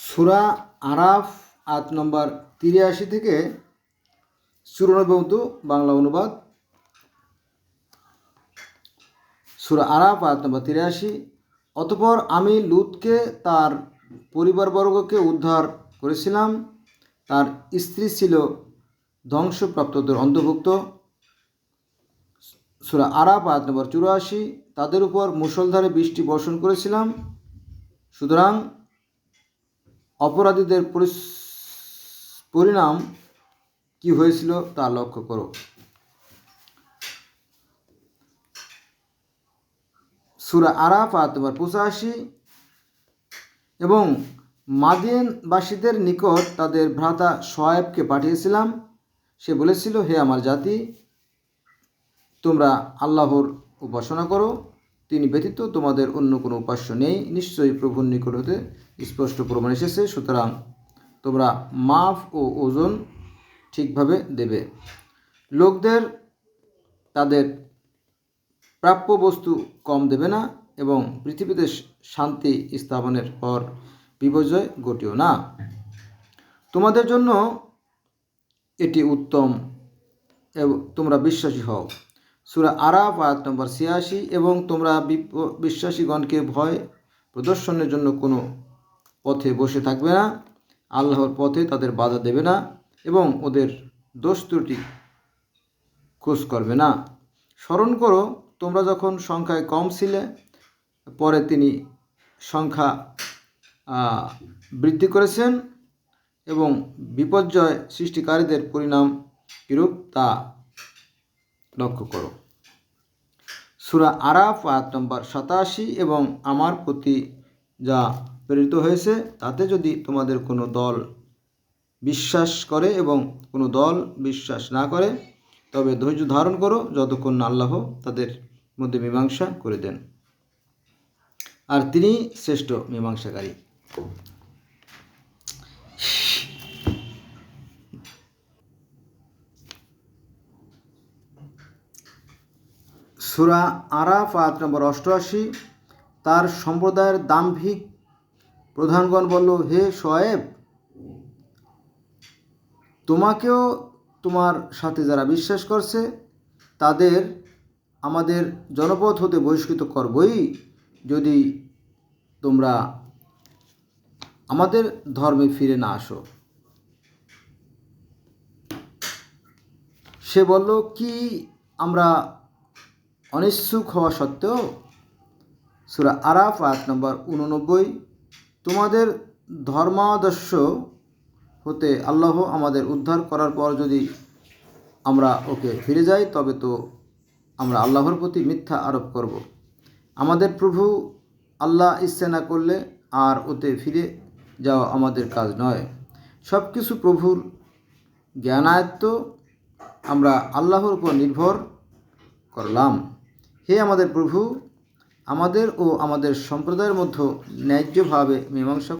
সূরা আরাফ আয়াত নম্বর ৮৩ থেকে ৯৪ বাংলা অনুবাদ। সূরা আরাফ আয়াত নম্বর ৮৩। অতঃপর আমি লূতকে তার পরিবারবর্গকে উদ্ধার করেছিলাম। তার স্ত্রী ছিল ধ্বংসপ্রাপ্তদের অন্তর্ভুক্ত। সূরা আরাফ আয়াত নম্বর ৮৪। তাদের উপর মুষলধারে বৃষ্টি বর্ষণ করেছিলাম, সুতরাং অপরাধীদের পরিণাম কি হয়েছিল তা লক্ষ্য করো। সূরা আরাফ আয়াত নম্বর ৮৫। এবং মাদিয়ানবাসীদের নিকট তাদের ভ্রাতা শোয়াইবকে পাঠিয়েছিলাম। সে বলেছিল, হে আমার জাতি, তোমরা আল্লাহর উপাসনা করো, তিনি ব্যতীত তোমাদের অন্য কোনো উপাস্য নেই। নিশ্চয়ই প্রভুর নিকট হতে স্পষ্ট প্রমাণ এসেছে, সুতরাং তোমরা মাফ ও ওজন ঠিকভাবে দেবে। লোকদের তাদের প্রাপ্য বস্তু কম দেবে না এবং পৃথিবীতে শান্তি স্থাপনের পর বিপর্যয় ঘটিও না। তোমাদের জন্য এটি উত্তম এবং তোমরা বিশ্বাসী হও। সূরা আরাফ আয়াত নম্বর ৮৬। এবং তোমরা বিশ্বাসীগণকে ভয় প্রদর্শনের জন্য কোনো পথে বসে থাকবে না, আল্লাহর পথে তাদের বাধা দেবে না এবং ওদের দোষ ত্রুটি খোঁজ করবে না। স্মরণ করো, তোমরা যখন সংখ্যায় কম ছিলে, পরে তিনি সংখ্যা বৃদ্ধি করেছেন এবং বিপর্যয় সৃষ্টিকারীদের পরিণাম কিরূপ তা লক্ষ্য করো। সূরা আরাফ আয়াত নম্বর ৮৭। এবং আমার প্রতি যা প্রেরিত হয়েছে তাতে যদি তোমাদের কোনো দল বিশ্বাস করে এবং কোনো দল বিশ্বাস না করে, তবে ধৈর্য ধারণ করো যতক্ষণ না আল্লাহ তাদের মধ্যে মীমাংসা করে দেন, আর তিনি শ্রেষ্ঠ মীমাংসাকারী। সূরা আরাফ আয়াত নম্বর ৮৮। তার সম্প্রদায়ের দাম্ভিক প্রধানগণ বলল, হে শোয়েব, তোমাকেও তোমার সাথে যারা বিশ্বাস করছে তাদের আমাদের জনপদ হতে বহিষ্কৃত করবই, যদি তোমরা আমাদের ধর্মে ফিরে না আসো। সে বলল, কি আমরা অনিচ্ছুক হওয়া সত্ত্বেও? সূরা আরাফ আয়াত নম্বর ৮৯। তোমাদের ধর্মাদর্শ হতে আল্লাহ আমাদের উদ্ধার করার পর যদি আমরা ওকে ফিরে যাই, তবে তো আমরা আল্লাহর প্রতি মিথ্যা আরোপ করব। আমাদের প্রভু আল্লাহ ইচ্ছা না করলে আর ওতে ফিরে যাওয়া আমাদের কাজ নয়। সব কিছু প্রভুর জ্ঞানায়ত্ত, আমরা আল্লাহর উপর নির্ভর করলাম। হে আমাদের প্রভু, আমাদের ও আমাদের সম্প্রদায়ের মধ্যে ন্যায্যভাবে মীমাংসা